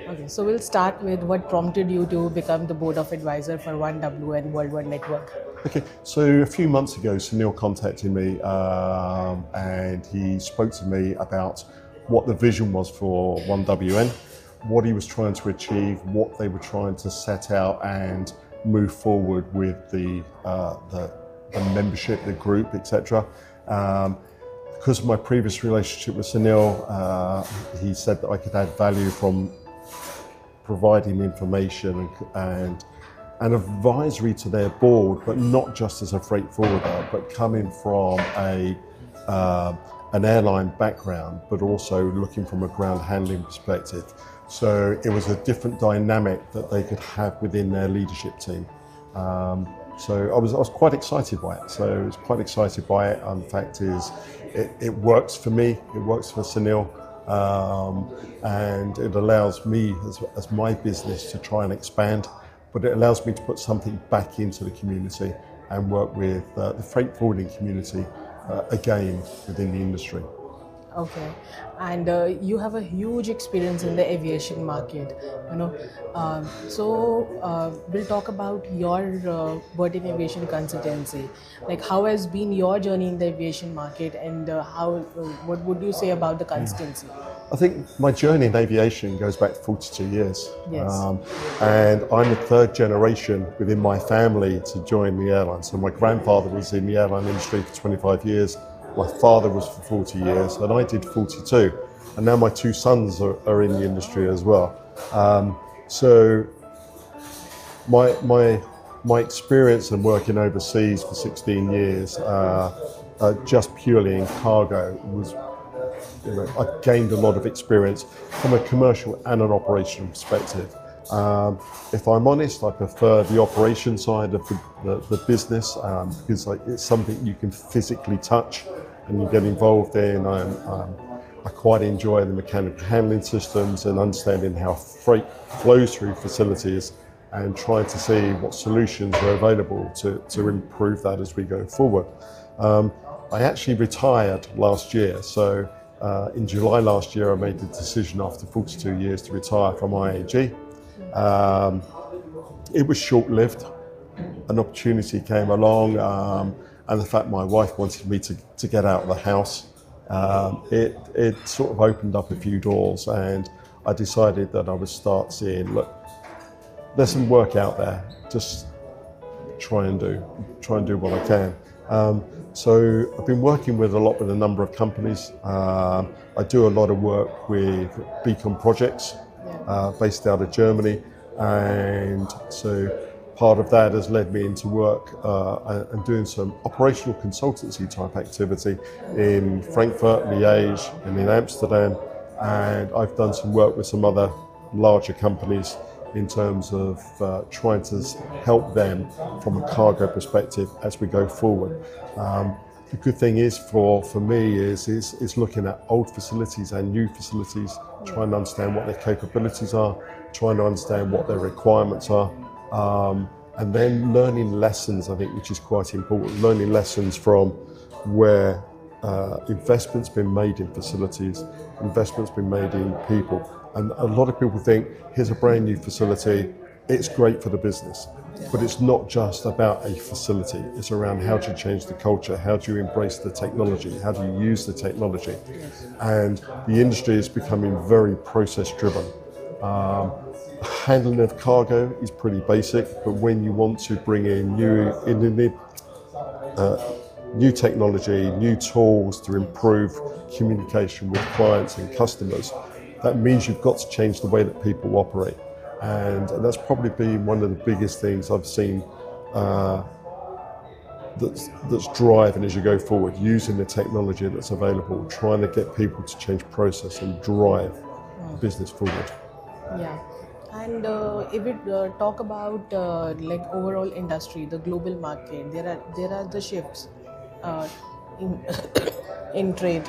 Okay, so we'll start with what prompted you to become the board of advisor for 1W and Worldwide Network. Okay, so a few months ago, Sunil contacted me and he spoke to me about what the vision was for 1WN, what he was trying to achieve, what they were trying to set out and move forward with the membership, the group, etc. Because of my previous relationship with Sunil, he said that I could add value from providing information and advisory to their board, but not just as a freight forwarder, but coming from an airline background, but also looking from a ground handling perspective. So it was a different dynamic that they could have within their leadership team. So I was quite excited by it. So I was quite excited by it. And the fact is, it works for me. It works for Sunil. And it allows me as my business to try and expand, but it allows me to put something back into the community and work with the freight forwarding community again within the industry. Okay, and you have a huge experience in the aviation market, we'll talk about your Burton Aviation Consultancy. Like, how has been your journey in the aviation market, and what would you say about the consultancy? I think my journey in aviation goes back 42 years. Yes. And I'm the third generation within my family to join the airline. So my grandfather was in the airline industry for 25 years. My father was for 40 years, and I did 42. And now my two sons are in the industry as well. So my experience in working overseas for 16 years, just purely in cargo, was, I gained a lot of experience from a commercial and an operational perspective. If I'm honest, I prefer the operation side of the business because it's something you can physically touch and you get involved in. I quite enjoy the mechanical handling systems and understanding how freight flows through facilities and trying to see what solutions are available to improve that as we go forward. I actually retired last year, so in July last year I made the decision after 42 years to retire from IAG. It was short-lived. An opportunity came along, and the fact my wife wanted me to get out of the house, it sort of opened up a few doors, and I decided that I would start seeing, look, there's some work out there, just try and do what I can. So I've been working with a number of companies. I do a lot of work with Beacon Projects, based out of Germany, and so part of that has led me into work and doing some operational consultancy type activity in Frankfurt, Liège, and in Amsterdam, and I've done some work with some other larger companies in terms of trying to help them from a cargo perspective as we go forward. The good thing is for me is looking at old facilities and new facilities, trying to understand what their capabilities are, trying to understand what their requirements are, and then learning lessons, I think, which is quite important, learning lessons from where investment's been made in facilities, investment's been made in people. And a lot of people think, here's a brand new facility, it's great for the business. But it's not just about a facility, it's around how do you change the culture, how do you embrace the technology, how do you use the technology. And the industry is becoming very process driven. Handling of cargo is pretty basic, but when you want to bring in new technology, new tools to improve communication with clients and customers, that means you've got to change the way that people operate. And that's probably been one of the biggest things I've seen that's driving as you go forward, using the technology that's available, trying to get people to change process and drive business forward. Yeah. And if we talk about like overall industry, the global market, there are the shifts in in trade,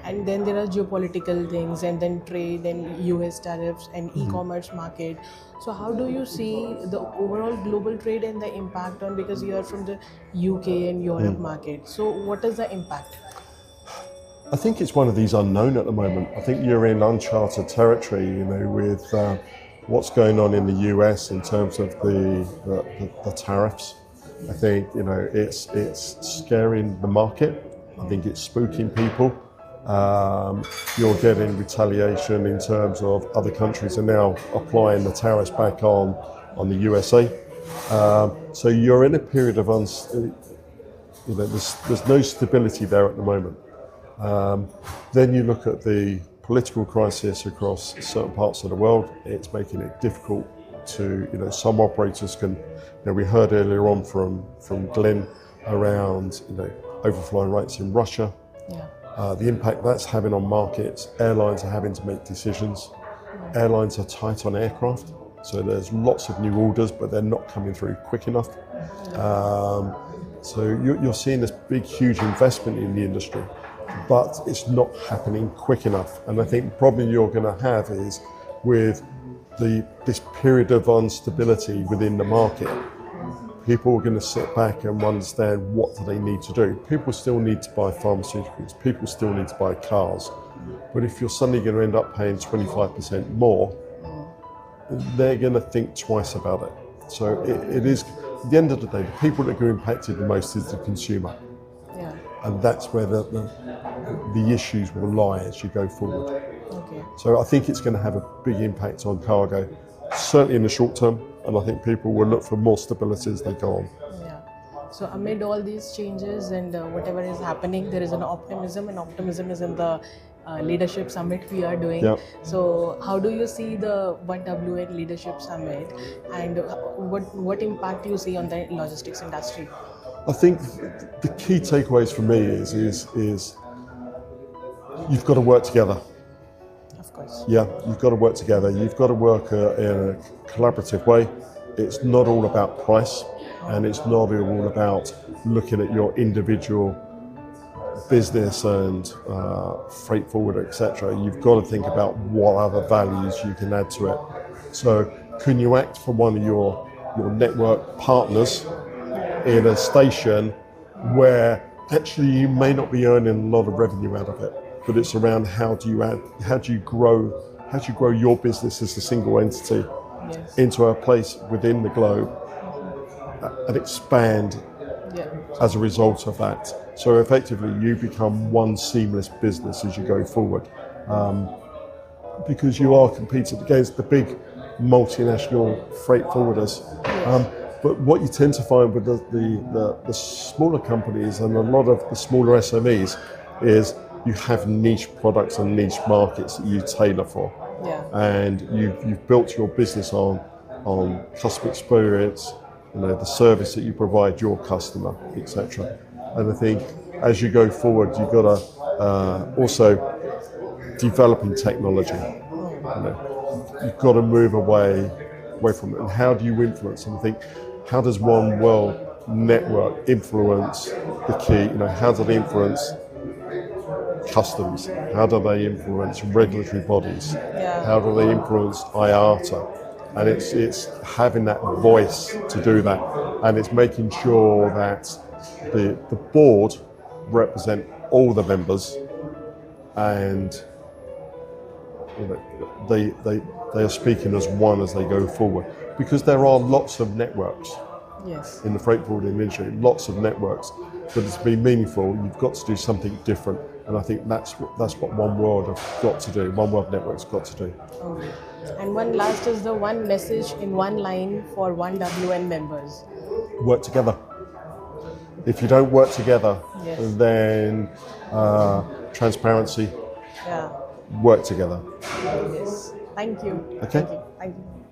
and then there are geopolitical things, and then trade and US tariffs and e-commerce market. So how do you see the overall global trade and the impact on, because you are from the UK and Europe market, so what is the impact? I think it's one of these unknown at the moment. I think you're in uncharted territory, with what's going on in the US in terms of the tariffs. I think it's scaring the market. I think it's spooking people. You're getting retaliation in terms of other countries are now applying the tariffs back on the USA. So you're in a period of there's no stability there at the moment. Then you look at the political crisis across certain parts of the world. It's making it difficult to, some operators can, we heard earlier on from Glenn around, overflying rates in Russia. Yeah. The impact that's having on markets. Airlines are having to make decisions. Airlines are tight on aircraft, so there's lots of new orders, but they're not coming through quick enough. So you're seeing this big, huge investment in the industry, but it's not happening quick enough. And I think the problem you're going to have is with this period of instability within the market, people are going to sit back and understand what do they need to do. People still need to buy pharmaceuticals, people still need to buy cars, but if you're suddenly going to end up paying 25% more, they're going to think twice about it. So it is, at the end of the day, the people that are impacted the most is the consumer. Yeah. And that's where the issues will lie as you go forward. Okay. So I think it's going to have a big impact on cargo, certainly in the short term, and I think people will look for more stability as they go on. Yeah. So amid all these changes and whatever is happening, there is an optimism, and optimism is in the leadership summit we are doing. Yep. So how do you see the 1WN leadership summit, and what impact do you see on the logistics industry? I think the key takeaways for me is you've got to work together. Of course. Yeah, you've got to work together. You've got to work in a collaborative way. It's not all about price, and it's not all about looking at your individual business and freight forwarder, etc. You've got to think about what other values you can add to it. So can you act for one of your network partners in a station where actually you may not be earning a lot of revenue out of it, but it's around how do you grow your business as a single entity into a place within the globe and expand as a result of that. So effectively you become one seamless business as you go forward, because you are competing against the big multinational freight forwarders. But what you tend to find with the smaller companies and a lot of the smaller SMEs is you have niche products and niche markets that you tailor for. Yeah. And you've built your business on customer experience, the service that you provide your customer, etc. And I think as you go forward, you've got to also developing technology. You've got to move away from it. And how do you influence? And I think, how does One World Network influence the key? How do they influence customs? How do they influence regulatory bodies? Yeah. How do they influence IATA? And it's having that voice to do that, and it's making sure that the board represent all the members, and they are speaking as one as they go forward, because there are lots of networks. Yes. In the freight forwarding industry, lots of networks, but to be meaningful, you've got to do something different, and I think that's what One World have got to do. One World Network's got to do. Okay. And one last is the one message in one line for 1WN members. Work together. If you don't work together, then transparency. Yeah. Work together. Yes. Thank you. Okay. Thank you. Thank you.